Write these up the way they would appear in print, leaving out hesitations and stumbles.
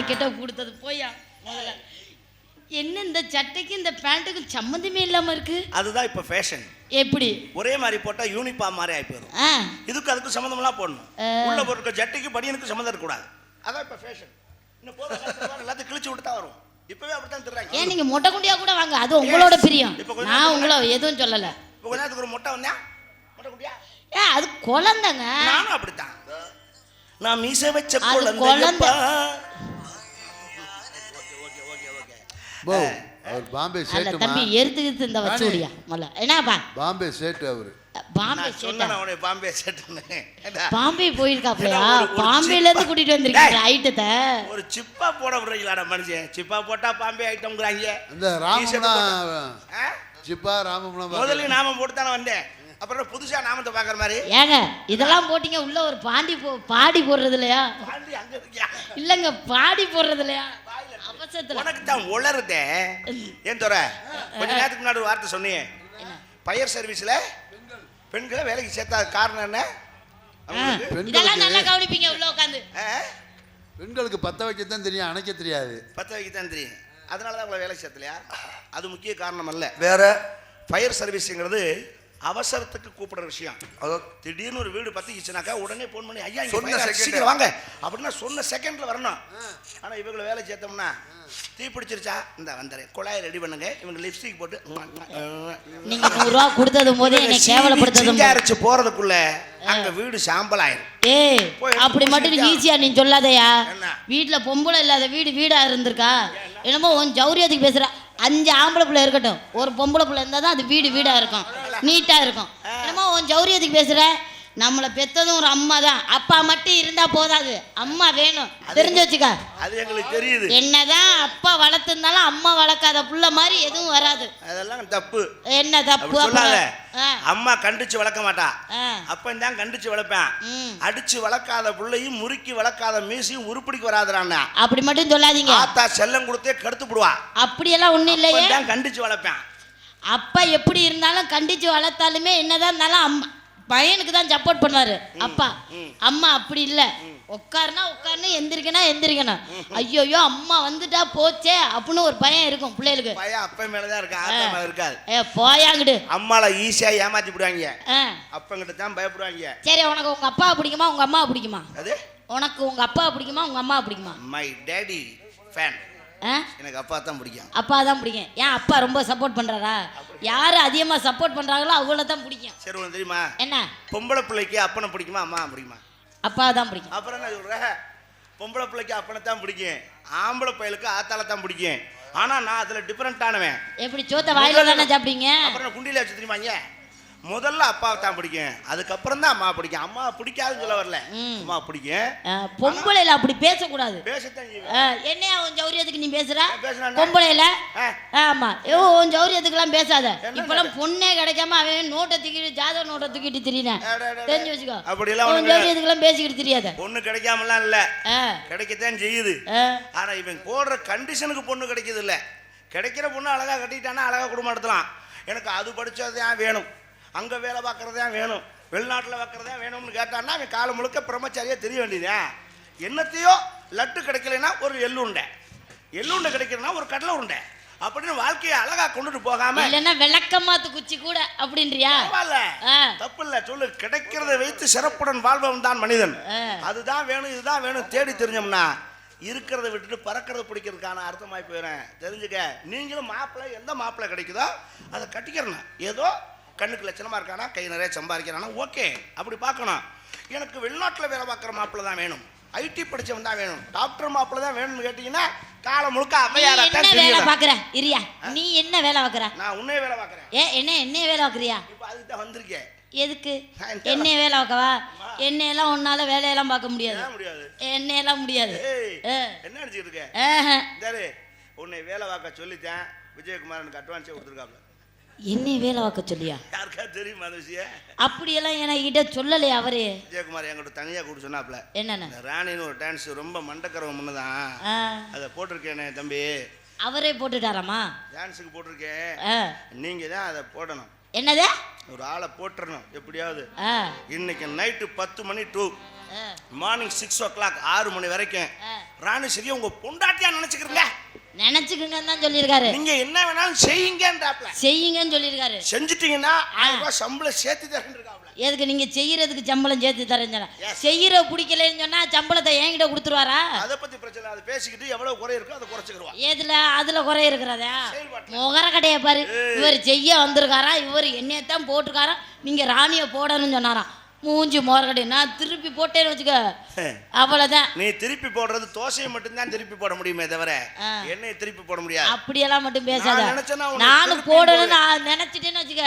Getup கொடுத்தது போயா முதல்ல. என்ன இந்த சட்டைக்கு இந்த பேண்ட்டுக்கு சம்மந்தமே இல்லாம இருக்கு. அதுதான் இப்ப ஃபேஷன். எப்படி ஒரே மாதிரி போட்டா யூனிஃபார்ம் மாதிரி ஆகி போயிடும். இதுக்கு அதுக்கு சம்மந்தம்லாம் போடணும். உள்ள போடுற சட்டைக்கு பனியனுக்கு சம்மந்தம் இருக்கக்கூடாது. அதான் இப்ப ஃபேஷன். இன்னும் போற எல்லாத்தையும் கிழிச்சு விட்டு தான் வரும். இப்பவே அப்படித்தான் தர்றாங்க. ஏன் நீங்க மொட்டை குண்டியா கூட வாங்க, அது உங்களோட பிரியம். நான் உங்களை எதுவும் சொல்லல. இப்போ கொஞ்ச நேரத்துக்கு ஒரு மொட்டை வந்தா மொட்டை குண்டியா அது குழந்தைங்க. நானும் அப்படித்தான். நான் மீசை வச்ச குழந்தை. அவர் பாம்பே சேட்டு தம்பி எடுத்துக்கிட்டு இந்த வச்சுடியா மல்ல. என்னப்பா பாம்பே சேட்டு அவரு. பாம்பே சேட்டு. அவனே பாம்பே சேட்டுன்னு. பாம்பே போயிருக்காப்லையா? பாம்பேல இருந்து கூட்டிட்டு வந்திருக்கீங்க ஐட்டத்தை. ஒரு சிப்பா போட விடுறீங்களாடா மனுஷன். சிப்பா போட்டா பாம்பே ஐட்டம்ங்கறாங்க. அந்த ராமனா சிப்பா ராமனா முதல்ல நாமம் போட்டு தான வந்தேன். அப்புறம் புதுசா நாமத்தை பாக்குற மாதிரி. ஏங்க இதெல்லாம் போட்டீங்க உள்ள ஒரு பாடி போடுறது இல்லையா? பாடி அங்க இருக்கியா? இல்லங்க பாடி போடுறது இல்லையா? அவசரத்துல உனக்கு தான் உளறுதே. ஏன் தோற கொஞ்ச நேரத்துக்கு முன்னாடி ஒரு வார்த்தை சொன்னீங்க. ஃபயர் சர்வீஸ்ல பெண்களை வேலைக்கு சேர்த்தா காரணம் என்ன? இதெல்லாம் நல்லா கவனிப்பீங்க உள்ள உட்கார்ந்து. பெண்களுக்கு பத்த வைக்க தான் தெரியும், அணைக்க தெரியாது. பத்த வைக்க தான் தெரியும். அதனால தான் உங்களை வேலைக்கு சேர்த்தலையா? அது முக்கிய காரணம் அல்ல. வேற ஃபயர் சர்வீஸ்ங்கிறது அவசரத்துக்கு கூப்பிடுற விஷயம். அதாவது திடீர்னு ஒரு வீடு பத்திக்கிச்சுனாக்கா உடனே போன் பண்ணி ஐயா சீக்கிரம் வாங்க அப்படின்னா சொன்ன செகண்ட்ல வரணும். ஆனா இவங்களை வேலை சேர்த்தோம்னா தீ பிடிச்சிருச்சா இந்த வந்துறேன் குழாயை ரெடி பண்ணுங்க, இவங்க லிப்ஸ்டிக் போட்டு நீங்க 100 ரூபா கொடுத்தது போதே என்ன கேவலப்படுத்ததும் அரைச்சு போறதுக்குள்ள அங்க வீடு சாம்பல் ஆயிரும். ஏய் அப்படி மட்டும் ஈஸியா நீ சொல்லாதயா. வீட்டுல பொம்பளை இல்லாத வீடா இருந்திருக்கா? என்னமோ உன் ஜௌரியத்துக்கு பேசுற. 5 ஆம்பளை பிள்ளை இருக்கட்டும், ஒரு பொம்பளை பிள்ளை இருந்தா தான் அது வீடா இருக்கும், நீட்டா இருக்கும். என்னமோ உன் ஜௌரியத்துக்கு பேசுற. நம்மளை பெத்ததும் ஒரு அம்மா தான். அப்பா மட்டும் இருந்தா போதாது, அம்மா வேணும், தெரிஞ்சு வச்சுக்க. அது எங்களுக்கு தெரியுது. என்னதான் அப்பா வளர்த்திருந்தாலும் அம்மா வளர்க்காத புள்ள மாதிரி எதுவும் வராது. அதெல்லாம் தப்பு. என்ன தப்பு? அம்மா கண்டிச்சு வளர்க்க மாட்டா, அப்பன் தான் கண்டிச்சு வளர்ப்பேன். அடிச்சு வளர்க்காத புள்ளையும் முறுக்கி வளர்க்காத மீசையும் உருப்படிக்கு வராதுறான்னா. அப்படி மட்டும் சொல்லாதீங்க. ஆத்தா செல்லம் கொடுத்தே கடுத்து போடுவா. அப்படியெல்லாம் ஒண்ணும் இல்லையே. தான் கண்டிச்சு வளர்ப்பேன். அப்பா எப்படி இருந்தாலும் கண்டிச்சு வளர்த்தாலுமே என்னதான் இருந்தாலும் அம்மா பையனுக்கு தான் சப்போர்ட் பண்ணுவாரு அப்பா. அம்மா அப்படி இல்ல. உட்காருனா உட்காருன்னு எந்திரிக்கனா எந்திரிக்கணும். ஐயோயோ அம்மா வந்துட்டா போச்சே அப்படின்னு ஒரு பயம் இருக்கும் பிள்ளைகளுக்கு. பயம் அப்பா மேலதான் இருக்கு, ஆத்தா மேல இருக்காது. போயாங்கிட்டு அம்மால ஈஸியா ஏமாத்தி போடுவாங்க, அப்பங்கிட்ட தான் பயப்படுவாங்க. சரி உனக்கு உங்க அப்பா பிடிக்குமா உங்க அம்மா பிடிக்குமா? அது உனக்கு உங்க அப்பா பிடிக்குமா உங்க அம்மா பிடிக்குமா? My daddy fan. எனக்கு அப்பா தான் பிடிக்கும். அப்பா தான் பிடிக்கும். ஏன் அப்பா ரொம்ப சப்போர்ட் பண்றாரா? யாரு அதிகமா சப்போர்ட் பண்றாங்களோ அவங்கள தான் பிடிக்கும். சரி உனக்கு தெரியுமா என்ன? பொம்பளை பிள்ளைக்கு அப்பனை பிடிக்குமா அம்மா பிடிக்குமா? அப்பா தான் பிடிக்கும். அப்புறம் என்ன சொல்ற? பொம்பளை பிள்ளைக்கு அப்பனை தான் பிடிக்கும், ஆம்பளை பையலுக்கு ஆத்தால தான் பிடிக்கும். ஆனா நான் அதுல டிஃபரெண்டானவன். எப்படி சோத்த வாயில தானே சாப்பிடுங்க? அப்புறம் குண்டில வச்சு தெரியுமாங்க? முதல்ல அப்பாவை தான் பிடிக்கும், அதுக்கப்புறம் தான் அம்மா பிடிக்கும். அம்மா பிடிக்காதுன்னு சொல்ல வரல, அம்மா பிடிக்கும். பொம்பளையில அப்படி பேசக்கூடாது. என்னையா உன் ஜௌரியத்துக்கு நீ பேசுற? பொம்பளையில ஆமா உன் ஜௌரியத்துக்கு எல்லாம் பேசாத. இப்பெல்லாம் பொண்ணே கிடைக்காம அவன் நோட்டை தூக்கிட்டு ஜாதக நோட்டை தூக்கிட்டு திரியினேன், தெரிஞ்சு வச்சுக்கோ. அப்படி எல்லாம் உன் ஜௌரியத்துக்கு எல்லாம் பேசிக்கிட்டு தெரியாத. பொண்ணு கிடைக்காமலாம் இல்ல, கிடைக்கத்தான் செய்யுது. ஆனா இவன் போடுற கண்டிஷனுக்கு பொண்ணு கிடைக்குது இல்ல. கிடைக்கிற பொண்ணு அழகா கட்டிட்டானா அழகா குடும்பம் நடத்தலாம். எனக்கு அது படிச்சதான் வேணும், அங்க வேலை பார்க்கறதா வேணும், வெளிநாட்டில் பார்க்கறதா வேணும்னு கேட்டான்னா அவன் காலம் முழுக்க பிரம்மச்சாரியா தெரிய வேண்டியதே. என்னத்தையோ லட்டு கிடைக்கலன்னா ஒரு எள்ளுண்டை, எள்ளுண்டை கிடைக்கலன்னா ஒரு கடலை உண்டை அப்படின்னு வாழ்க்கையை அழகா கொண்டுட்டு போகாம இல்லைன்னா விளக்கமாத்து குச்சி கூட அப்படின்றியா? தப்பு இல்ல, சொல்லு. கிடைக்கிறத வைத்து சிறப்புடன் வாழ்பவன் தான் மனிதன். அதுதான் வேணும் இதுதான் வேணும் தேடி தெரிஞ்சோம்னா இருக்கிறத விட்டுட்டு பறக்கிறத பிடிக்கிறதுக்கான அர்த்தமாய் போயிடுறேன். தெரிஞ்சுக்க. நீங்களும் மாப்பிள்ளை எந்த மாப்பிள்ளை கிடைக்குதோ அதை கட்டிக்கிறேன். ஏதோ கண்ணுக்கு லட்சணமா இருக்கானா, கை நிறைய சம்பாதிக்கிறானா, ஓகே அப்படி பார்க்கணும். எனக்கு வெளிநாட்டில் வேலை பார்க்குற மாப்பிள்ளை தான் வேணும், ஐடி படிச்சவன் தான் வேணும், டாக்டர் மாப்பிள்ளை தான் வேணும்னு கேட்டீங்கன்னா காலம் முழுக்க அவையாரா தான் வேலை பார்க்குற. இரியா நீ என்ன வேலை பார்க்குற? நான் உன்னைய வேலை பார்க்குறேன். என்ன வேலை பார்க்குறியா? இப்போ அதுக்கு தான் வந்திருக்கேன். எதுக்கு? என்ன வேலை பார்க்கவா? என்னையெல்லாம் உன்னால வேலையெல்லாம் பார்க்க முடியாது. என்னையெல்லாம் முடியாது. என்ன நினைச்சிட்டு இருக்க? உன்னை வேலை பார்க்க சொல்லிட்டேன். விஜயகுமார் எனக்கு அட்வான்ஸே கொடுத்துருக்காப்ல. என்ன வேலை பார்க்க சொல்லியா? யாருக்கா தெரியுமா அந்த விஷயம்? அப்படியெல்லாம் என்கிட்ட சொல்லலையே அவரு. விஜயகுமார் என்கிட்ட தனியா கூட சொன்னாப்ல. என்னன்னு? ராணின்னு ஒரு டான்ஸ் ரொம்ப மண்டக்கரவ முன்னதான் அதை போட்டிருக்கேனே தம்பி. அவரே போட்டுட்டாராமா? டான்ஸுக்கு போட்டிருக்கேன், நீங்க தான் அதை போடணும். என்னது? ஒரு ஆளை போட்டுறணும் எப்படியாவது. இன்னைக்கு நைட்டு 10 மணி டு மார்னிங் 6 o'clock 6 மணி வரைக்கும் ராணேஸ்வரி உங்க பொண்டாட்டியா நினைச்சுக்கிறீங்க. நினைச்சுக்குங்கன்னு தான் சொல்லியிருக்காரு. நீங்க என்ன வேணாலும் செய்யுங்கன்றாப்ல. செய்யுங்கன்னு சொல்லியிருக்காரு. செஞ்சுட்டீங்கன்னா 1000 ரூபாய் சம்பளம் சேர்த்து தரேன்றாப்ல. எதுக்கு நீங்க செய்யறதுக்கு சம்பளம் சேர்த்து தரேன்னு செய்யற பிடிக்கலன்னு சொன்னா சம்பளத்தை என்கிட்ட கொடுத்துருவாரா? அதை பத்தி பிரச்சனை, அதை பேசிக்கிட்டு எவ்வளவு குறை இருக்கோ அதை குறைச்சிக்கிறவா. எதுல அதுல குறை இருக்கிறதா? முகர கடையை பாரு. இவர் செய்ய வந்திருக்காரா, இவர் என்னையத்தான் போட்டிருக்காரா, நீங்க ராணிய போடணும்னு சொன்னாராம். மூஞ்சி மோரக்கடை நான் திருப்பி போட்டேன்னு வச்சுக்க அவ்வளவுதான். நீ திருப்பி போடுறது தோசையை மட்டும்தான் திருப்பி போட முடியுமே தவிர எண்ணெயை திருப்பி போட முடியாது. அப்படியெல்லாம் மட்டும் பேசாத. நானும் போடணும்னு நான் நினைச்சிட்டேன்னு வச்சுக்க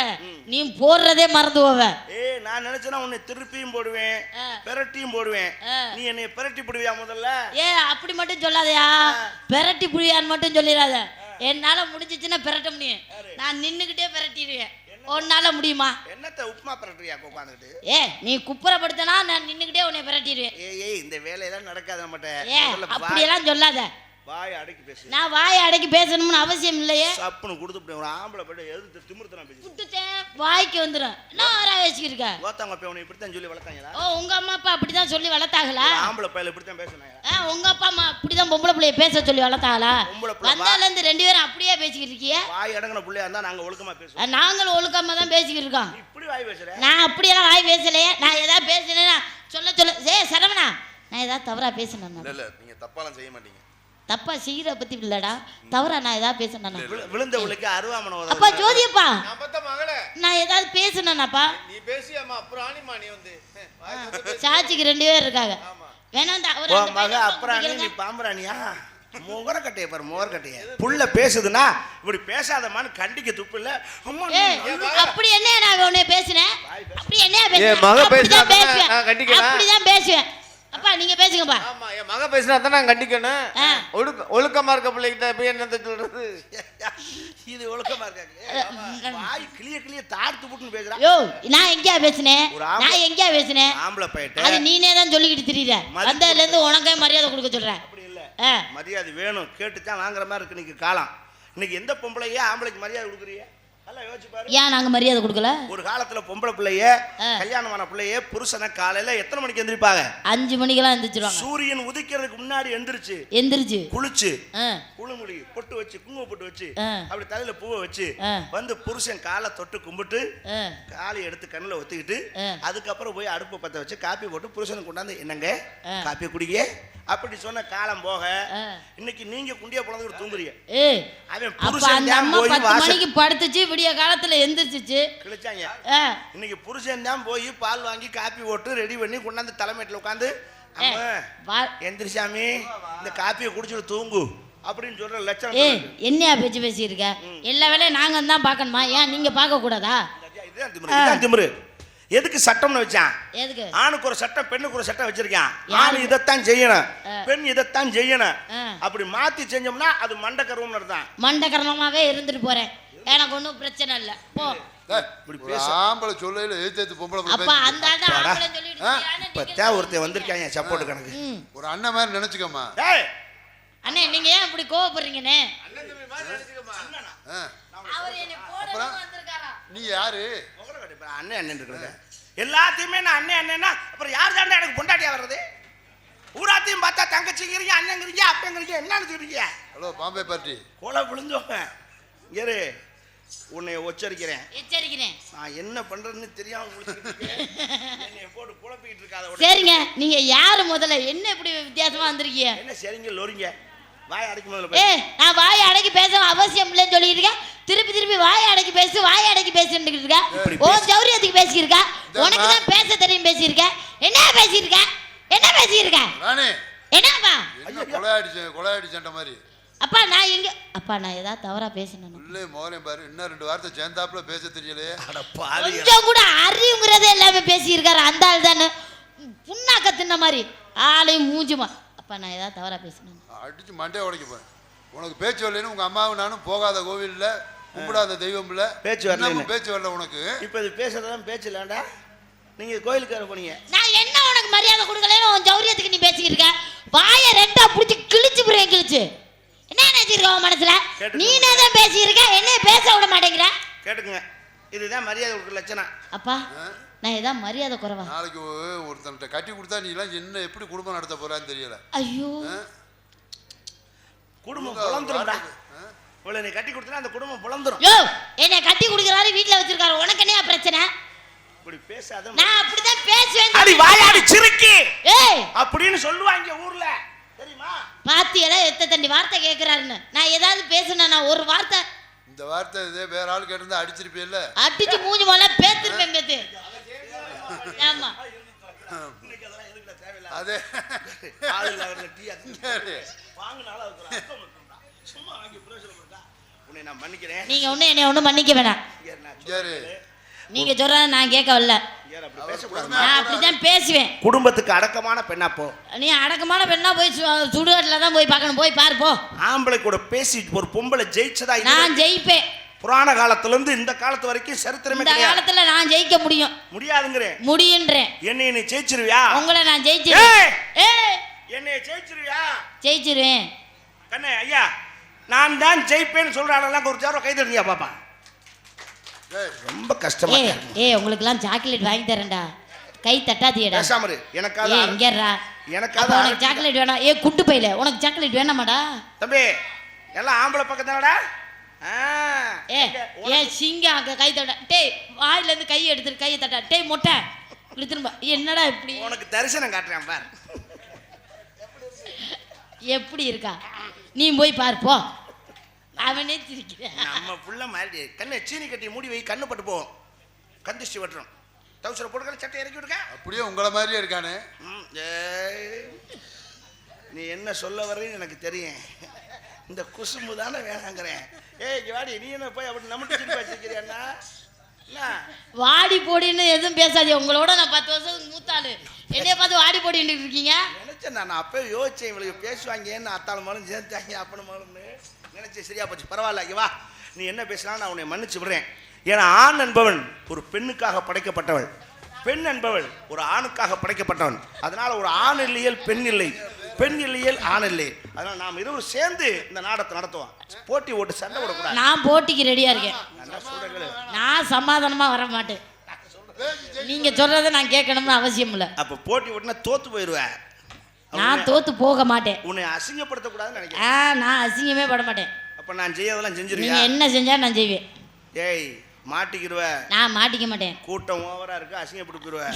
நீ போடுறதே மறந்து போவ. நான் நினைச்சேன்னா உன்னை திருப்பியும் போடுவேன், பெரட்டியும் போடுவேன். நீ என்னை பெரட்டி போடுவியா முதல்ல? அப்படி மட்டும் சொல்லாதயா, பெரட்டி புடியான்னு மட்டும் சொல்லிடாத. என்னால முடிஞ்சிச்சுன்னா பெரட்ட முடியும். நான் நின்னுகிட்டே பெரட்டிடுவேன். உன்னால முடியுமா? என்னத்த உப்புமா பெரட்டுறியா உட்காந்துக்கிட்டு? நீ குப்புறப்படுத்தினா நான் நின்னுகிட்டே உன்னை பெரட்டிடுவேன். இந்த வேலையெல்லாம் நடக்காத மாட்டேன். அப்படியெல்லாம் சொல்லாத. வாய் அடக்கி பேசு. நான் வாய் அடக்கி பேசணும்னு அவசியம் இல்லையே. சப்புன்னு கொடுத்து ஒரு ஆம்பளை போய் எதுக்கு திமிர்த்தனா பேசி விட்டுட்டேன் வாய்க்கு வந்துடும். நான் ஆரா வச்சுக்கிருக்க ஓத்தாங்க அப்பா உன்னை இப்படித்தான் சொல்லி வளர்த்தாங்களா? உங்க அம்மா அப்பா அப்படிதான் சொல்லி வளர்த்தாங்களா? ஆம்பளை பையில இப்படித்தான் பேசுனாங்க. உங்க அப்பா அம்மா அப்படிதான் பொம்பளை பிள்ளைய பேச சொல்லி வளர்த்தாங்களா? வந்தால இருந்து 2 பேரும் அப்படியே பேசிக்கிட்டு இருக்கீங்க. வாய் அடங்கின பிள்ளையா இருந்தா நாங்க ஒழுக்கமா பேசுவோம். நாங்களும் ஒழுக்கமா தான் பேசிக்கிட்டு இருக்கோம். இப்படி வாய் பேசுற? நான் அப்படியெல்லாம் வாய் பேசலையே. நான் ஏதாவது பேசினேன்னா சொல்ல சரவணா நான் ஏதாவது தவறா பேசினேன்? இல்ல நீங்க தப்பாலாம் செய்ய மாட்டீங்க. தப்பா செய்யற பத்தி இல்லடா, தவறா நான் ஏதாவது பேசினேன்னா? விழுந்தவளுக்கு அருவாமனை உதவும். அப்பா ஜோதியப்பா மகளே நான் ஏதாவது பேசினேனாப்பா? நீ பேசியாமா அப்புறம் ஆனிமா நீ வந்து சாட்சிக்கு 2 பேர் இருக்காங்க. வேணா உன் மக அப்புறம் நீ பாம்பராணியா? முகர கட்டைய பாரு, முகர கட்டைய. புள்ள பேசுதுன்னா இப்படி பேசாதமான்னு கண்டிக்க துப்பு இல்ல. அப்படி என்ன நான் உன்னை பேசினேன்? அப்படி என்ன பேசுறேன்? மக பேசினா நான் கண்டிக்கலாம். அப்படிதான் பேசுவேன். அப்பா நீங்க பேசுங்கப்பா. ஆமா என் மக பேசினா தான் நான் கண்டிக்கணும். ஒழுக்கமா இருக்க பிள்ளைகிட்ட போய் என்னத்த சொல்றது? இது ஒழுக்கமா இருக்காங்க. வாய் கிளிய தார்த்து போட்டுன்னு பேசுறா. யோ நான் எங்கயா பேசினேன்? நான் எங்கயா பேசினேன்? ஆம்பளை பையட்ட அது நீனே தான் சொல்லிக்கிட்டு திரியற. வந்ததுல இருந்து உனக்கே மரியாதை கொடுக்க சொல்றேன். அப்படி இல்ல, மரியாதை வேணும். கேட்டு தான் வாங்குற மாதிரி இருக்கு இன்னைக்கு காலம். இன்னைக்கு எந்த பொம்பளையே ஆம்பளைக்கு மரியாதை கொடுக்குறீங்க? நல்லா யோசிச்சு பாரு. ஏன் நாங்க மரியாதை கொடுக்கல? ஒரு காலத்துல பொம்பளை பிள்ளைய கல்யாணமான பிள்ளைய புருஷனை காலையில எத்தனை மணிக்கு எந்திரிப்பாங்க? 5 மணிக்கெல்லாம் எந்திரிச்சிருவாங்க. சூரியன் உதிக்கிறதுக்கு முன்னாடி எந்திரிச்சு குளிச்சு குளிமுடி பொட்டு வச்சு குங்கும பொட்டு வச்சு அப்படி தலையில பூவை வச்சு வந்து புருஷன் காலை தொட்டு கும்பிட்டு காலை எடுத்து கண்ணுல ஒத்திக்கிட்டு அதுக்கப்புறம் போய் அடுப்பு பத்த வச்சு காப்பி போட்டு புருஷனுக்கு கொண்டாந்து என்னங்க காப்பி குடிங்க அப்படி சொன்ன காலம் போக இன்னைக்கு நீங்க குண்டியா பொழந்து தூங்குறீங்க. அவன் புருஷன் தான் போய் 10 மணிக்கு படுத்துச்சு, விடிய காலத்துல எந்திரிச்சிச்சு கிழிச்சாங்க. இன்னைக்கு புருஷன் தான் போய் பால் வாங்கி காப்பி போட்டு ரெடி பண்ணி கொண்டாந்து தலைமையில உட்காந்து எந்திரிச்சாமி இந்த காப்பியை குடிச்சிட்டு தூங்கு அப்படின்னு சொல்ற லட்சணம். என்னையா பேச்சு பேசியிருக்க? எல்லா வேலையும் நாங்க தான் பார்க்கணுமா? ஏன் நீங்க பார்க்க கூடாதா? இதுதான் திமிரு. எதுக்கு சட்டம்னு வச்சான்? எதுக்கு? ஆணுக்கு ஒரு சட்டம் பெண்ணுக்கு ஒரு சட்டம் வச்சிருக்கான். ஆணு இதைத்தான் செய்யணும், பெண் இதைத்தான் செய்யணும். அப்படி மாத்தி செஞ்சோம்னா அது மண்டக்கருவம் தான். மண்டக்கரணமாவே இருந்துட்டு போறேன், எனக்கு ஒன்றும் பிரச்சனை இல்லை. போ. ஆம்பளை சொல்லையில எழுத்து பொம்பளை அப்பா அந்த ஆம்பளை சொல்லிட்டு ஒருத்தன் வந்திருக்காங்க சப்போர்ட் கணக்கு. ஒரு அண்ணன் மாதிரி நினைச்சுக்கம்மா. அண்ணே நீங்க ஏன் இப்படி கோவப்படுறீங்கண்ணே? நீ யாரு? அண்ணன் அண்ணன் இருக்கிறது எல்லாத்தையுமே நான் அண்ணன் அண்ணன்னா அப்புறம் யார் தாண்டா எனக்கு பொண்டாட்டியா வர்றது? ஊராத்தையும் பார்த்தா தங்கச்சிங்கிறீங்க, அண்ணங்கிறீங்க, அப்பங்கிறீங்க, என்ன நினைச்சுக்கிறீங்க? ஹலோ பாம்பே பார்ட்டி கோலை விழுந்தோங்க. இரு உன்னை எச்சரிக்கிறேன். நான் என்ன பண்றேன்னு தெரியாம என்னை போட்டு குழப்பிக்கிட்டு இருக்காத. சரிங்க நீங்க யாரு முதல்ல? என்ன இப்படி வித்தியாசமா வந்திருக்கீங்க? என்ன சரிங்க லோரிங்க வாய் அடக்கி முதல்ல. நான் வாய் அடக்கி பேச அவசியம் இல்லைன்னு சொல்லிட்டு இருக்கேன். திருப்பி வாய் அடக்கி பேசுன்னு இருக்கா. ஓ சௌரியத்துக்கு பேசியிருக்க, உனக்கு தான் பேச தெரியும் பேசியிருக்க. என்ன பேசியிருக்க? என்னப்பா கொலையாடிச்ச மாதிரி? அப்பா நான் எங்க அப்பா நான் ஏதாவது தவறா பேசணும் இல்ல மோகனே பாரு, இன்னும் 2 வார்த்தை சேர்ந்தாப்புல பேச தெரியலையே. கொஞ்சம் கூட அறிவுங்கிறதே எல்லாமே பேசியிருக்காரு அந்த ஆள் தானே. புண்ணாக்க தின்ன மாதிரி ஆளையும் மூஞ்சுமா. அப்பா நான் ஏதாவது தவறா பேசணும் அடிச்சு மண்டையை உடைக்க போறேன். உனக்கு பேச்சு வரலன்னு உங்க அம்மாவும் நானும் போகாத கோவில் இல்ல, கும்பிடாத தெய்வம் இல்ல, பேச்சு வரல உனக்கு. இப்ப இது பேசுறதெல்லாம் பேச்சு இல்லடா. நீங்க கோயிலுக்கு போனீங்க, நான் என்ன உனக்கு மரியாதை கொடுக்கலன்னு உன் சௌரியத்துக்கு நீ பேசிக்கிட்டு இருக்க. வாயை 2ஆ புடிச்சு கிழிச்சு போறேன். கிழிச்சு என்ன நினைச்சிருக்க உன் மனசுல? நீனே தான் பேசியிருக்க, என்ன பேச விட மாட்டேங்கிற. கேட்டுக்குங்க இதுதான் மரியாதை கொடுக்குற லட்சணம். அப்பா நான் ஏதாவது மரியாதை குறைவா? நாளைக்கு ஒருத்தன்ட்ட கட்டி கொடுத்தா நீ எல்லாம் என்ன எப்படி குடும்பம் நடத்த போறான்னு தெரியல. ஐயோ குடும்பம் புலந்துரும்டா. இவ்வளவு நீ கட்டி கொடுத்தா அந்த குடும்பம் புலந்துரும். யோ என்னை கட்டி கொடுக்கறாரு வீட்ல வச்சிருக்காரு, உனக்கு என்ன பிரச்சனை? இப்படி பேசாத. நான் அப்படிதான் பேசுவேன். அடி வாயாடி சிறுக்கி ஏய் அப்படின்னு சொல்லுவாங்க ஊர்ல, தெரியுமா? பாத்தியல எத்த தண்டி வார்த்தை கேக்குறாருன்னு. நான் ஏதாவது பேசுனா நான் ஒரு வார்த்தை இந்த வார்த்தை இதே வேற ஆள் கேட்டிருந்தா அடிச்சிருப்பேல்ல. அடிச்சு மூஞ்சி மேல பேத்துறேன் பேத்து. ஆமா அதே ஆளுல அவர்ல டீ வாங்குனால அதுக்கு சும்மா வாங்கி பிரயோஜனம் பண்ணா உன்னை நான் மன்னிக்கிறேன். நீங்க என்னைய ஒண்ணும் மன்னிக்க வேணாம். சரி நீங்க சொல்றத நான் கேட்க வரல. அப்படி பேசக்கூடாது. நான் அப்படிதான் பேசுவேன். குடும்பத்துக்கு அடக்கமான பெண்ணா போ. நீ அடக்கமான பெண்ணா போய் சுடுகாட்டுல தான் போய் பார்க்கணும், போய் பாரு போ. ஆம்பளை கூட பேசி ஒரு பொம்பளை ஜெயிச்சதா நான் ஜெயிப்பேன். புராண காலத்துல இருந்து இந்த காலத்து வரைக்கும் சரித்திரமே இந்த காலத்துல நான் ஜெயிக்க முடியும். முடியாதுங்கறேன். முடியுன்றேன். என்னைய நீ ஜெயிச்சிருவியா? உங்களை நான் ஜெயிச்சிருவேன். ஏய் என்னைய ஜெயிச்சிருவியா? ஜெயிச்சிருவேன். கண்ணே ஐயா நான் தான் ஜெயிப்பேன்னு சொல்றானெல்லாம் ஒரு ஜாரோ கை தட்டுங்க பாப்பா. ரொம்ப கஷ்டமா இருக்கு. ஏய் உங்களுக்குலாம் சாக்லேட் வாங்கி தரேன்டா, கை தட்டாதீடா. பேசாம இரு. எனக்காக எங்கறா எனக்காக உனக்கு சாக்லேட் வேணா? ஏய் குட்டு பையில உனக்கு சாக்லேட் வேணாமாடா? தம்பி எல்லாம் ஆம்பளை பக்கம் தானடா. ஏ சிங்கம் அங்க கை தட்ட. டேய் வாயில இருந்து கை எடுத்துட்டு கையை தட்டா. டேய் மொட்டை இப்படி திரும்ப. என்னடா இப்படி? உனக்கு தரிசனம் காட்டுறேன் பாரு. எப்படி இருக்கா? நீ போய் பாரு போ. அவனே சிரிக்கிறான். நம்ம புள்ள மாதிரி கண்ணை சீனி கட்டி மூடி வை, கண்ணு பட்டு போவோம், கந்திஷ்டி வட்டுறோம். தவுசர போட்டுக்கல சட்டை இறக்கி விடுங்க. அப்படியே உங்களை மாதிரியே இருக்கானே. நீ என்ன சொல்ல வர்றேன்னு எனக்கு தெரியும். இந்த குசும்பு தானே வேணாங்கிறேன். ஏய் வாடி நீ என்ன போய் அப்படி நம்ம வச்சிருக்கிறியா? வாடி போடின்னு எதுவும் பேசாதே. உங்களோட நான் 10 வருஷத்துக்கு மூத்தாளு, என்னைய பார்த்து வாடி போடின்னு இருக்கீங்க. நினைச்சேன் நான் அப்பவே யோசிச்சேன் இவளுக்கு பேசுவாங்கன்னு, அத்தாள் மேலும் சேர்த்தாங்க அப்பனு மேலும்னு நினைச்சேன். சரியா போச்சு, பரவாயில்ல. இவா நீ என்ன பேசினாலும் நான் உன்னை மன்னிச்சு விடுறேன். ஏன்னா ஆண் என்பவன் ஒரு பெண்ணுக்காக படைக்கப்பட்டவள், பெண் என்பவள் ஒரு ஆணுக்காக படைக்கப்பட்டவன். அதனால ஒரு ஆண் இல்லையல் பெண் இல்லை, பெண் இல்லையல் ஆண் இல்லை. அதனால நாம் இருவரும் சேர்ந்து இந்த நாடத்தை நடத்துவோம். போட்டி ஓட்டு சண்டை விடக்கூடாது. நான் போட்டிக்கு ரெடியா இருக்கேன். நான் சமாதானமா வர மாட்டேன். நீங்க சொல்றத நான் கேட்கணும்னு அவசியம் இல்லை. அப்ப போட்டி ஓட்டுனா தோத்து போயிடுவேன். நான் தோத்து போக மாட்டேன். உன்னை அசிங்கப்படுத்த கூடாதுன்னு நினைக்கிறேன். நான் அசிங்கமே பட மாட்டேன். அப்ப நான் செய்யறதெல்லாம் செஞ்சிருவேன். நீங்க என்ன செஞ்சா நான் செய்வேன். ஏய் மாட்டிக்கிடுவ. நான் மாட்டிக்க மாட்டேன். கூட்டம் ஓவரா இருக்கு, அசிங்கப்பட்டு போயிடுவ.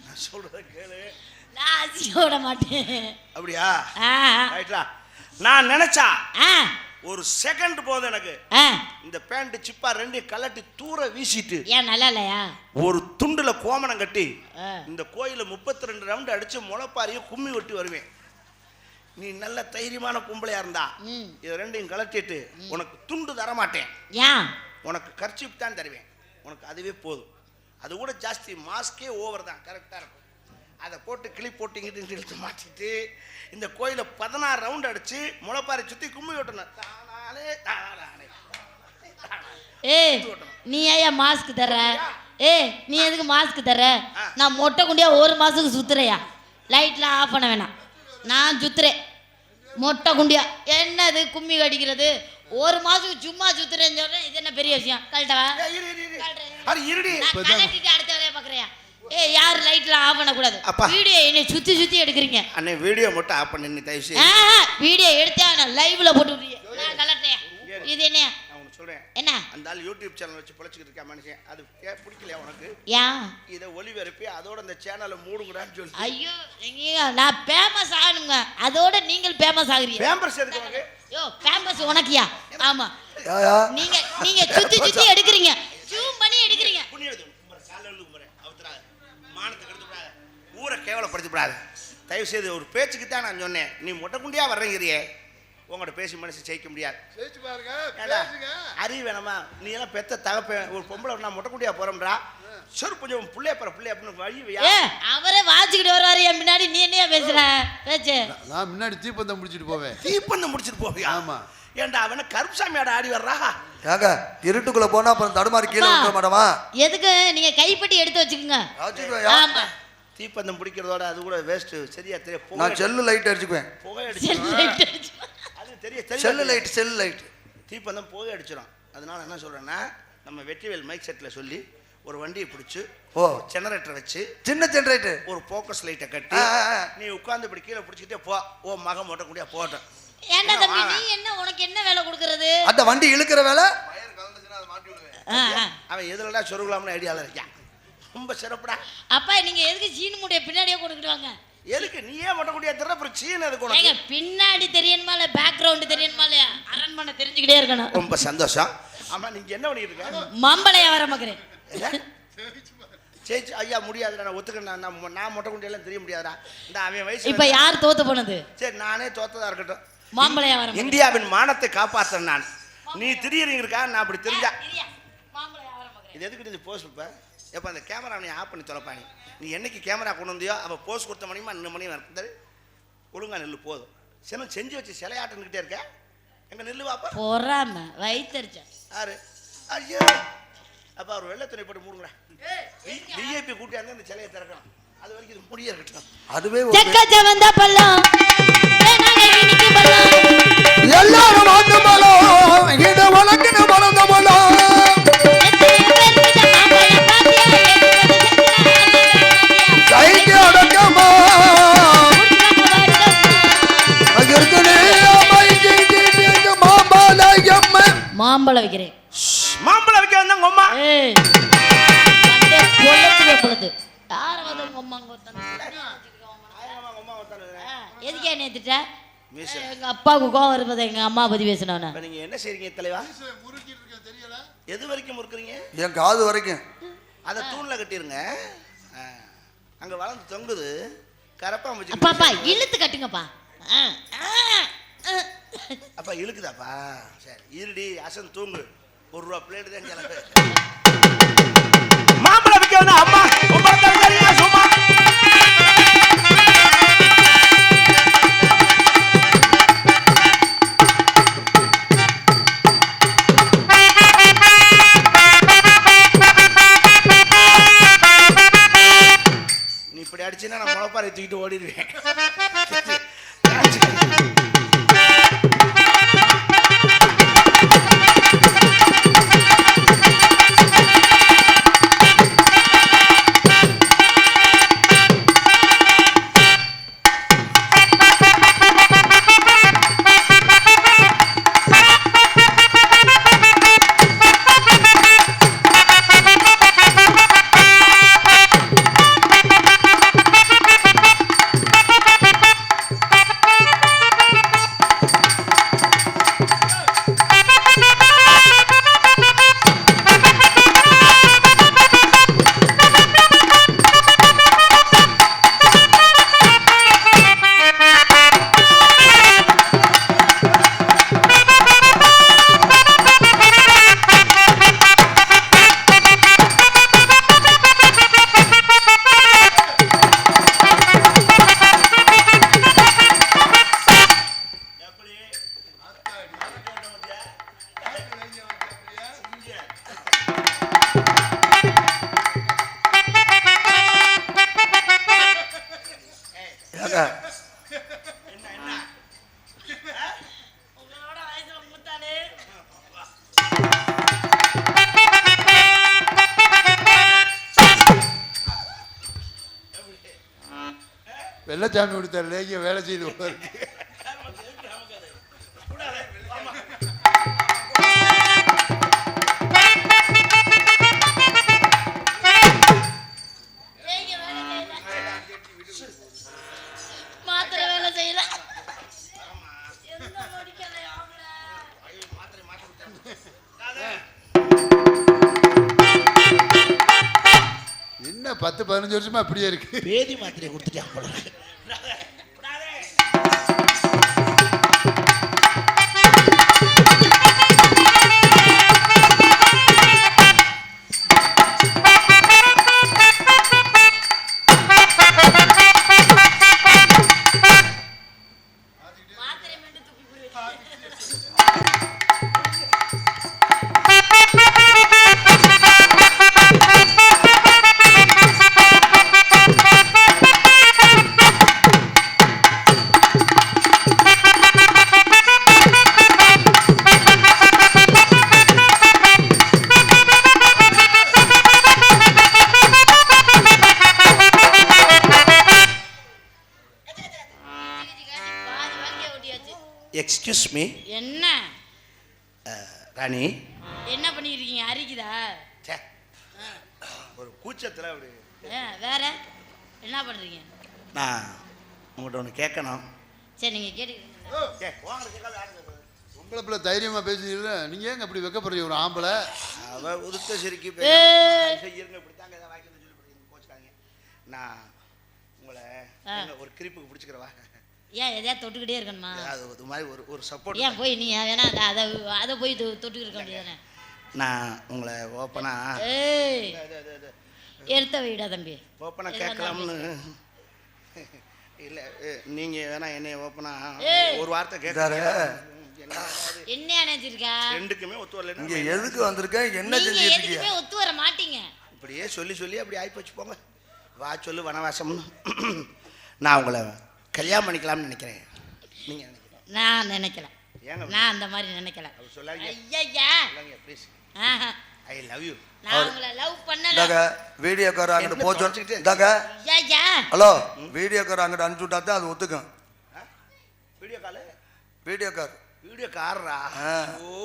நான் சொல்றத கேளு. நான் அசிங்கப்பட மாட்டேன். அப்படியா? ரைட்டா. நான் நினைச்சா ஒரு செகண்ட் போதும் எனக்கு. இந்த பேண்ட் சிப்பா ரெண்டு கலட்டி தூர வீசிட்டு ஏன் நல்லா இல்லையா ஒரு துண்டுல கோமணம் கட்டி இந்த கோயில 32 ரவுண்ட் அடிச்சு முளைப்பாரியும் கும்மி ஒட்டி வருவேன். நீ நல்ல தைரியமான கும்பளையா இருந்தா இது ரெண்டையும் கலட்டிட்டு உனக்கு துண்டு தர மாட்டேன். உனக்கு கர்ச்சீப் தான் தருவேன். உனக்கு அதுவே போதும். அது கூட ஜாஸ்தி, மாஸ்கே ஓவர் தான், கரெக்டா இருக்கும். அதை போட்டு கிளிப் போட்டிங்கிட்டு இழுத்து மாட்டிட்டு இந்த கோயில 16 ரவுண்ட் அடிச்சு முளைப்பாரி சுத்தி கும்மி ஓட்டணும். நீ ஏன் மாஸ்க் தர? நீ எதுக்கு மாஸ்க் தர? நான் மொட்டை குண்டியா 1 மாசத்துக்கு சுத்துறையா? லைட்லாம் ஆஃப் பண்ண வேணாம், நான் சுத்துறேன் மொட்டை குண்டியா. என்னது கும்மி கடிக்கிறது? 1 மாசத்துக்கு சும்மா சுத்துறேன்னு சொல்றேன். இது என்ன பெரிய விஷயம்? கழட்டவா? கழட்டிட்டு அடுத்த வேலையை பாக்குறியா? யார் லைட்லாம் ஆஃப் பண்ண கூடாது. வீடியோ என்ன சுத்தி சுத்தி எடுக்கிறீங்க. அண்ணே வீடியோ மட்டும் ஆஃப் பண்ணி தயவு செய்து. வீடியோ எடுத்தா நான் லைவ்ல போட்டு விடுறீங்க. நான் கலட்டேன். இது என்ன? நான் உனக்கு சொல்றேன். என்ன? அந்த ஆள் யூடியூப் சேனல் வச்சு பொழைச்சிட்டு இருக்கா மனுஷன். அது பிடிக்கலையா உனக்கு? இத ஒளிபரப்பி அதோட அந்த சேனலை மூடுங்கடான்னு சொல்லி. ஐயோ நான் ஃபேமஸ் ஆகணுங்க. அதோட நீங்கள் ஃபேமஸ் ஆகுறீங்க. ஃபேமஸ் எதுக்கு உனக்கு? யோ ஃபேமஸ் உனக்கியா? ஆமா. நீங்க சுத்தி சுத்தி எடுக்கிறீங்க, ஜூம் பண்ணி எடுக்கிறீங்க. மானத்தை கெடுத்துடாத, ஊரை கேவலப்படுத்திவிடாத. தயவு செய்து ஒரு பேச்சுக்கு தான் நான் சொன்னேன். நீ மொட்டை குண்டியா வர்றீங்கிறியே, உங்கள்கிட்ட பேசி மனசு ஜெயிக்க முடியாது. அறிவு வேணாமா? நீ எல்லாம் பெத்த தகப்ப ஒரு பொம்பளை நான் மொட்டை குண்டியா போறோம்டா. சரி கொஞ்சம் பிள்ளைய அப்படின்னு வழி. அவரே வாச்சிக்கிட்டு வருவாரு என் முன்னாடி. நீ என்னையா பேசுற பேச்சு? நான் முன்னாடி தீப்பந்தம் முடிச்சிட்டு போவேன். தீப்பந்தம் முடிச்சிட்டு போவியா? ஆமா. ஏண்டா அவன கருப்புசாமியோட ஆடி வர்றா? ஏங்க இருட்டுக்குள்ள போனா அப்புறம் தடுமாறி கீழே விழுக மாட்டோமா? எதுக்கு நீங்க கைப்பட்டி எடுத்து வச்சுக்கோங்க. ஆமா. தீப்பந்தம் பிடிக்கிறதோட அது கூட வேஸ்ட். சரியா தெரியும். நான் செல்லு லைட் அடிச்சுக்குவேன். புகை அடிச்சிடும். அது தெரியும். செல்லு லைட் தீப்பந்தம் புகை அடிச்சிடும். அதனால என்ன சொல்றேன்னா நம்ம வெற்றிவேல் மைக் செட்டில் சொல்லி ஒரு வண்டியை பிடிச்சி ஜெனரேட்டர் வச்சு சின்ன ஜெனரேட்டர் ஒரு ஃபோக்கஸ் லைட்டை கட்டி நீ உட்கார்ந்து இப்படி கீழே பிடிச்சிக்கிட்டே போ. ஓ மகன் மொட்டை கூடியா போட்டோம். ஏன்டா தம்பி நீ என்ன உனக்கு என்ன வேலை கொடுக்கறது? அந்த வண்டி இழுக்கிற வேலை. அவன் எதுலடா சொருகலாம்னு ஐடியாவில் இருக்கான். ரொம்ப சிறப்புடா. அப்பா நீங்க எதுக்கு சீனு மூட்டைய பின்னாடியே கொடுத்துட்டு வாங்க? எதுக்கு நீயே மொட்டை கூடியா தெரியல, அப்புறம் சீன் எதுக்கு உனக்கு? பின்னாடி தெரியணுமா இல்ல பேக்ரவுண்ட் தெரியணுமா இல்லையா? அரண்மனை தெரிஞ்சுக்கிட்டே இருக்கணும். ரொம்ப சந்தோஷம். ஆமா நீங்க என்ன பண்ணிட்டு இருக்க? மாம்பழையா வர மகரேன். சரி ஐயா முடியாதுடா, நான் ஒத்துக்கிறேன். நான் மொட்டை குண்டியெல்லாம் தெரிய முடியாதுடா. இந்த அவன் வயசு இப்ப யார் தோத்து போனது? சரி நானே தோத்ததா இருக்கட்டும். மாம்பழையா வர இந்தியாவின் மானத்தை காப்பாற்றேன் நான். நீ திடீர்னு இருக்கா, நான் அப்படி தெரிஞ்சா இது எதுக்கு நீ போஸ் கொடுப்ப? எப்போ அந்த கேமரா நீ ஆஃப் பண்ணி தொலைப்பானி. நீ என்னைக்கு கேமரா கொண்டு வந்தியோ அப்போ போஸ் கொடுத்த மணிமா 2 மணி வரைக்கும் ஒழுங்கா நெல்லு போதும். சின்ன செஞ்சு வச்சு சிலையாட்டுக்கிட்டே இருக்க. எங்க நெல்லு வாப்பா பொறாம வயிற்றுச்சா யாரு? ஐயோ அப்போ அவர் வெள்ளை துணை போட்டு மூடுங்களா. விஐபி கூட்டியாந்து இந்த சிலையை திறக்கணும். அது வரைக்கும் இது முடிய இருக்கட்டும். அதுவே வந்த பள்ளம் எல்லாரும் வந்து பலம் இது வழக்குன்னு வளர்ந்த பலம் கைக்கு அடக்கமா மாம்பழம் வைக்கிறேன். மாம்பழம் வைக்க வந்தா உங்க அம்மா. பொழுது யார வந்து உங்க அம்மா எதுக்கே நேத்துட்ட? எங்க அப்பாவுக்கு கோவம் இருப்பது எங்க அம்மா பத்தி பேசினவன. நீங்க என்ன செய்றீங்க தலைவா? எது வரைக்கும் முறுக்குறீங்க? என் காது வரைக்கும். அதை தூண்ல கட்டிருங்க. அங்க வளர்ந்து தொங்குது கரப்பா முடிச்சு. பாப்பா இழுத்து கட்டுங்கப்பா. அப்பா இழுக்குதாப்பா? சரி இருடி அசன் தூங்கு. 1 ரூபா பிளேட் தான் கிளம்பு. மாம்பழம் விற்க வந்தா அம்மா சும்மா நீ இப்படி அடிச்சுன்னா நான் முளைப்பாறை தூக்கிட்டு ஓடிடுவேன். வெள்ளச்சாமி கொடுத்தாரு லேகிய வேலை செய்து இருக்கு. மாத்திரை வேலை செய்யல. என்ன 10-15 வருஷமா அப்படியே இருக்கு. பேதி மாத்திரை கொடுத்துட்டான் போல. என்ன ராணி என்ன பண்ணிட்டு இருக்கீங்க? அரிக்குதா? ஒரு கூச்சத்தில் அப்படி வேற என்ன பண்றீங்க? நான் உங்கள்கிட்ட ஒன்று கேட்கணும். சரி நீங்க கேட்டு உங்களை பிள்ளை தைரியமா பேசுறீங்கள, நீங்க ஏங்க அப்படி வைக்கப்படுறீங்க? ஒரு ஆம்பளை அவ உதுத்த சிரிக்கி இருங்க இப்படித்தாங்க ஏதாவது வாங்கி சொல்லி போச்சுக்காங்க. நான் உங்களை ஒரு கிரிப்புக்கு பிடிச்சிக்கிறவா? ஏன் எதையா தொட்டுக்கிட்டே இருக்கணுமா? அது ஒரு மாதிரி ஒரு சப்போர்ட். ஏன் போய் நீ வேணா அதை போய் தொட்டுக்கிட்டு இருக்க வேண்டியதானே? நான் உங்களை ஓப்பனா எடுத்த வைடா தம்பி. ஓப்பனா கேட்கலாம்னு இல்லை, நீங்க வேணா என்னை ஓப்பனா ஒரு வார்த்தை கேட்கறாரு. என்ன நினைச்சிருக்கா? ரெண்டுக்குமே ஒத்து வரல. இங்க எதுக்கு வந்திருக்க? என்ன செஞ்சிட்டு இருக்கீங்க? ஒத்து வர மாட்டீங்க. இப்படியே சொல்லி சொல்லி அப்படி ஆகி போச்சு. போங்க வா சொல்லு வனவாசம்னு. நான் உங்களை கல்யாணம் பண்ணிக்கலாம்னு நினைக்கிறேன். நீங்க நினைக்கிறேன்? நான் நினைக்கல. நான் அந்த மாதிரி நினைக்கல. ஐயா ப்ளீஸ். I love you. நான் உங்களை லவ் பண்ணல. வீடியோ கார் அங்கிட்டு போச்சு. ஐயா ஹலோ, வீடியோ கார் அங்கிட்டு அனுப்பிச்சு விட்டா தான் அது ஒத்துக்கும். வீடியோ காரா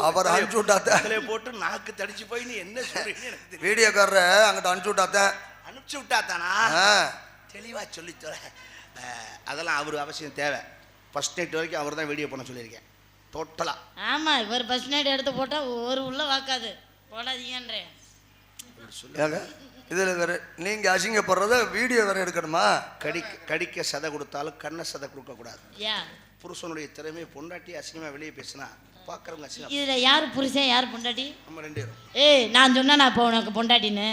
அவர் அனுப்பிச்சு விட்டாத்த போட்டு நாக்கு தடிச்சு போய் நீ என்ன சொல்றீங்க? வீடியோ கார அங்கிட்ட அனுப்பிச்சு விட்டாத்த அனுப்பிச்சு விட்டாத்தானா? தெளிவா சொல்லி தர. அதெல்லாம் அவரு அவசியம் தேவை. ஃபர்ஸ்ட் நைட் வரைக்கும் அவர் தான் வீடியோ பண்ண சொல்லியிருக்கேன் டோட்டலா. ஆமா, இவர் ஃபர்ஸ்ட் நைட் எடுத்து போட்டா ஒரு உள்ள வாக்காது போடாதீங்கன்றேன். இதுல வேற நீங்க அசிங்கப்படுறத வீடியோ வேற எடுக்கணுமா? கடிக்க சதை கொடுத்தாலும் கண்ணை சதை கொடுக்க கூடாது. ஏன்? புருஷனுடைய திறமையை பொண்டாட்டி அசிங்கமா வெளியே பேசினா பாக்குறவங்க அசிங்கம். இதுல யாரு புருஷன் யாரு பொண்டாட்டி? நம்ம ரெண்டு பேரும். ஏய் நான் சொன்னா நான் இப்போ உனக்கு பொண்டாட்டின்னு.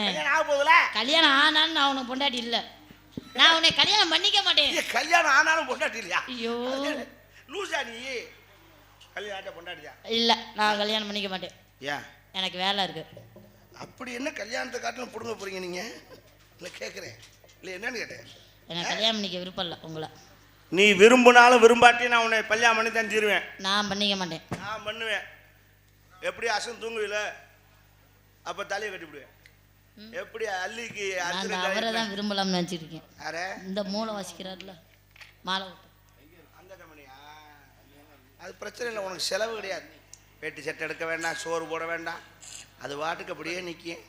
கல்யாணம் ஆனாலும் நான் உனக்கு பொண்டாட்டி இல்ல. நான் உன்னை கல்யாணம் பண்ணிக்க மாட்டேன். கல்யாணம் ஆனாலும் பொண்டாட்டி இல்லையா? ஐயோ லூசா நீ. கல்யாணம் பொண்டாட்டியா? இல்ல, நான் கல்யாணம் பண்ணிக்க மாட்டேன். ஏன்? எனக்கு வேலை இருக்கு. அப்படி என்ன கல்யாணத்தை காட்டிலும் புடுங்க போறீங்க நீங்க? இல்லை கேட்குறேன். இல்லை என்னன்னு கேட்டேன். எனக்கு கல்யாணம் பண்ணிக்க விருப்பம் இல்லை உங்களை. நீ விரும்பினாலும் விரும்பாட்டி நான் உன்னை கல்யாணம் பண்ணி தான் தீருவேன். நான் பண்ணிக்க மாட்டேன். நான் பண்ணுவேன். எப்படி அசன் தூங்குவில அப்போ தலையை கட்டிவிடுவேன். எப்படி அள்ளிக்கு அவரை தான் விரும்பலாம்னு நினச்சிருக்கேன். அரே இந்த மூளை வாசிக்கிறாருல மாலை அந்த கம்பெனியா? அது பிரச்சனை இல்லை, உனக்கு செலவு கிடையாது. வேட்டி சட்டை எடுக்க வேண்டாம், சோறு போட வேண்டாம், அது வாட்டுக்கு அப்படியே நிற்கும்.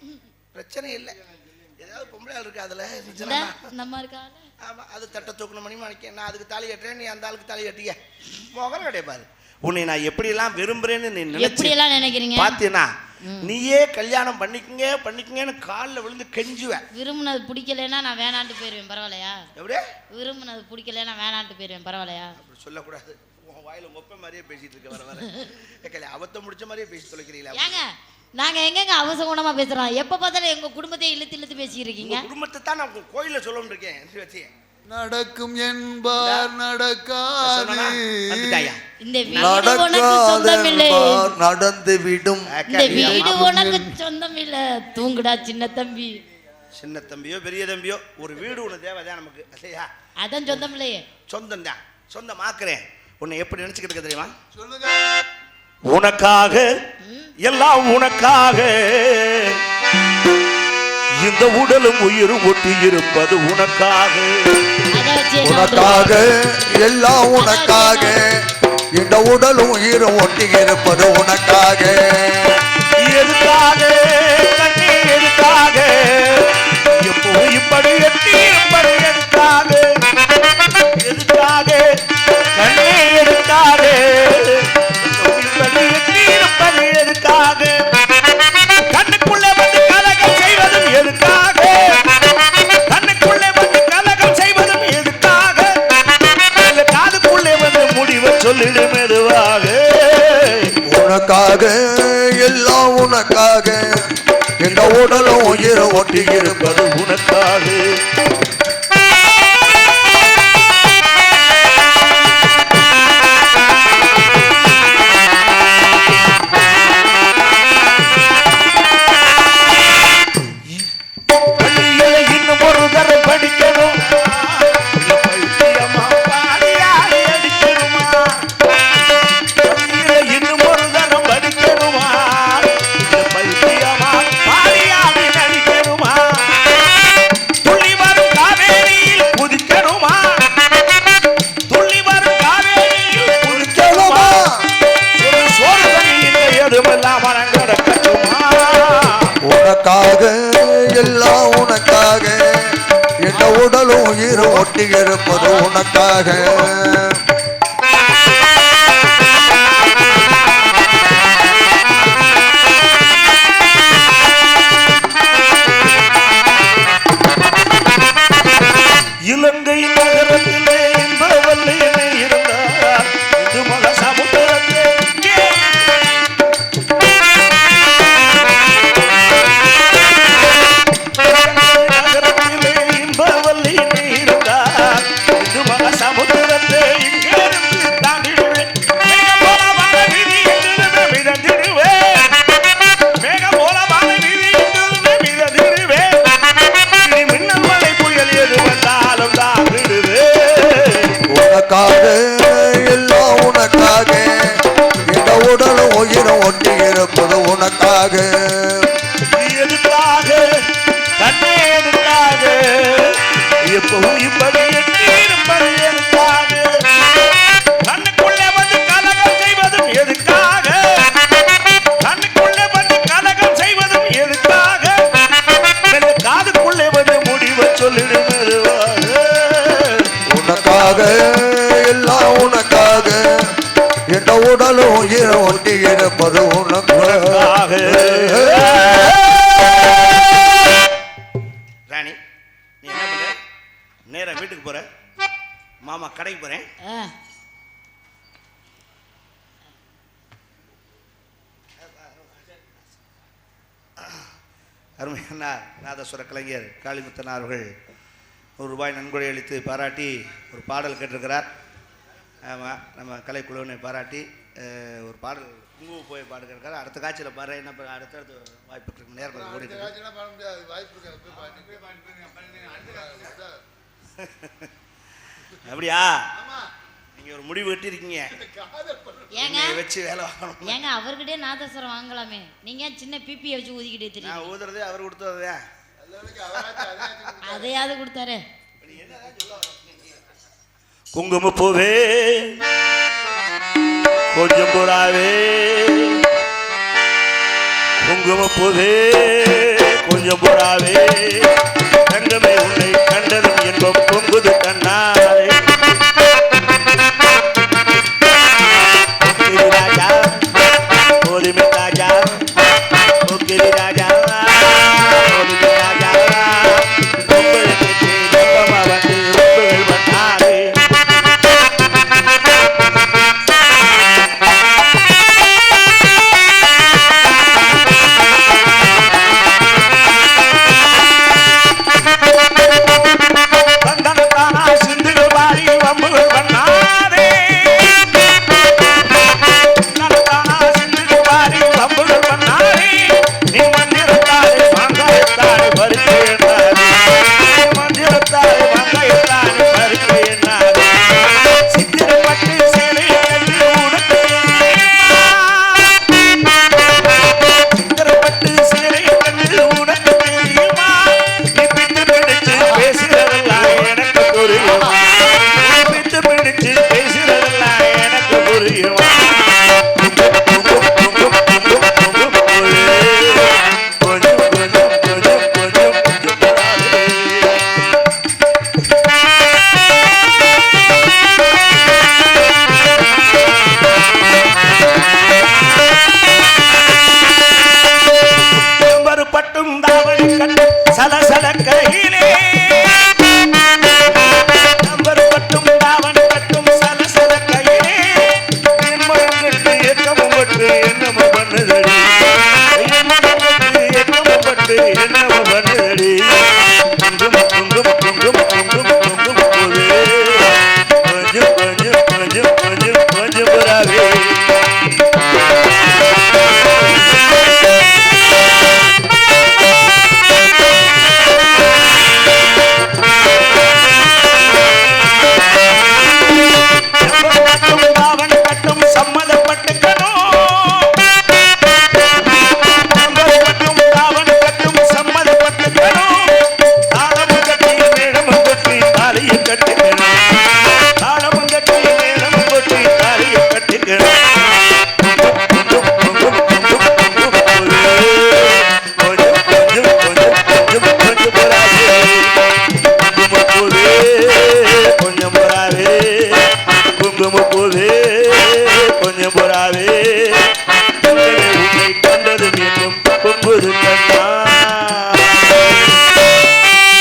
பிரச்சனை இல்லை. ஏதாவது பொம்பளை இருக்கு அதில் நம்ம இருக்கா? ஆமாம், அது தட்டை தூக்கணும் மணி மணிக்க. நான் அதுக்கு தாலி கட்டுறேன், நீ அந்த ஆளுக்கு தாலி கட்டிய முகம் கிடையாது. உன்னை நான் எப்படியெல்லாம் விரும்புறேன்னு நீ எப்படியெல்லாம் நினைக்கிறீங்க? பார்த்தீங்கன்னா நீயே கல்யாணம் பண்ணிக்கங்கன்னு காலில் விழுந்து கெஞ்சுவேன். விரும்பினது பிடிக்கலன்னா நான் வேணான்ட்டு போயிடுவேன், பரவாயில்லையா? எப்படியே விரும்பினது பிடிக்கலன்னா வேணான்ட்டு போயிடுவேன், பரவாயில்லையா? அப்படி சொல்லக்கூடாது. உன் வாயில மொப்பை மாதிரியே பேசிட்டு இருக்க. வர வர அபத்தம் முடிச்ச மாதிரியே பேசி தொலைக்கிறீங்களா? ஏங்க நாங்க எங்கெங்க அவசகுணமா பேசுறோம்? எப்ப பார்த்தாலும் எங்க குடும்பத்தை இழுத்து பேசிட்டு இருக்கீங்க. குடும்பத்தை தான் நான் கோயில சொல்லணும் இருக்கேன். நடக்கும் என்பார் நடக்காது, இந்த வீடு உனக்கு சொந்தமில்லை, நடந்து விடும். இந்த வீடு உனக்கு சொந்தமில்ல, தூங்குடா சின்ன தம்பி. சின்ன தம்பியோ பெரிய தம்பியோ ஒரு வீடு ஒன்று தேவைதான் நமக்கு இல்லையா? அதான் சொந்தம் இல்லையே. சொந்தம் தான், சொந்தமாக்குறேன். உன்னை எப்படி நினைச்சுக்கிட்டு இருக்க தெரியுமா? சொல்லுங்க. உனக்காக எல்லாம் உனக்காக இந்த உடலும் உயிரும் ஒட்டி இருப்பது உனக்காக. உனக்காக எல்லாம் உனக்காக இந்த உடலும் உயிரும் ஒட்டி இருப்பது உனக்காக. எதுக்காக கண்ணே எதுக்காக எப்போ இப்படி எட்டி இருப்பது எதுக்காக? எதுக்காக கண்ணே எதுக்காக இப்படி எட்டி இருப்பது எதுக்காக? கண்ணுக்குள்ளே வந்து கலகம் செய்வதும் எதுக்காக? கண்ணுக்குள்ளே வந்து கலகம் செய்வதும் எதுக்காக? காதுக்குள்ளே வந்து முடிவை சொல்லிடும் எதுவாக? உனக்காக எல்லாம் உனக்காக இந்த உடலும் உயிரும் ஒட்டி இருப்பது உனக்காக. இன்னும் ஒரு தர படிக்கணும், இன்னும் ஒரு தரம் படிக்கணுமா? பைத்தியமா பாரியாடி நடிக்கணுமா? துள்ளி வர முழுவதும் எல்லாம் மனம் கிடக்கட்டுமா உனக்காக எல்லாம் உனக்காக இந்த உடலும் உயிரும் ஒட்டி இருப்பது உனக்காக இலங்கை நகரத்திலே இன்பவல்லி இருந்தார் இது மல சமுத்திரத்தே நகரத்திலே இன்பவல்லி இருந்தார் இது மல சமுத்திரத்தே இங்கிருந்து தாண்டிடுவேன் போலமான வீதி என்று மிதந்திடுவேன் மேக போலமான வீதி என்று மிதந்திடுவேன் மின்னல் மலை புயல் எது வந்தாலும் உனக்காக எல்லாம் உனக்காக இந்த உடலும் உயிரும் ஒட்டி இருப்பது உனக்காக எதுக்காக கண்ணே எதுக்காக எப்பவும் இப்படி இருப்பது எதுக்காக கண்ணுக்குள்ளே வந்து கலகம் செய்வதும் எதுக்காக கண்ணுக்குள்ளே வந்து கலகம் செய்வதும் எதுக்காக காதுக்குள்ளே வந்து முடிவை சொல்லிடும் உனக்காக எல்லாம் உனக்காக இந்த உடலும் உயிரும் ஒட்டி இருப்பது உனக்காக ராணி நீ என்ன பண்ற நேரா வீட்டுக்கு போற மாமா கடைக்கு போறேன் அருமையான நாதஸ்வர கலைஞர் காளிமுத்தன் அவர்கள் ₹100 நன்கொடை அளித்து பாராட்டி ஒரு பாடல் கேட்டிருக்கிறார். ஆமாம், நம்ம கலைக்குழுவினை பாராட்டி ஒரு பாடல் குங்கும போய் பாடுகிறார். அடுத்த காட்சியில் பாரு என்ன அடுத்தடுத்து வாய்ப்பு இருக்கு. நேரம் ஓடிட்டு அப்படியா? நீங்க ஒரு முடிவு கட்டி இருக்கீங்க வச்சு வேலை வாங்கணும். ஏங்க அவர்கிட்டே நாதஸ்வரம் வாங்கலாமே, நீங்க சின்ன பிபியை வச்சு ஊதிக்கிட்டே தெரியும். நான் ஊதுறதே அவர் கொடுத்ததே, அதையாவது கொடுத்தாரு. குங்குமப்பூவே கொஞ்சம் புறாவே, குங்குமப்பூவே கொஞ்சம் புறாவே, தங்கமே உன்னை கண்டதும் என்பம் பொங்குது கண்ணாலே.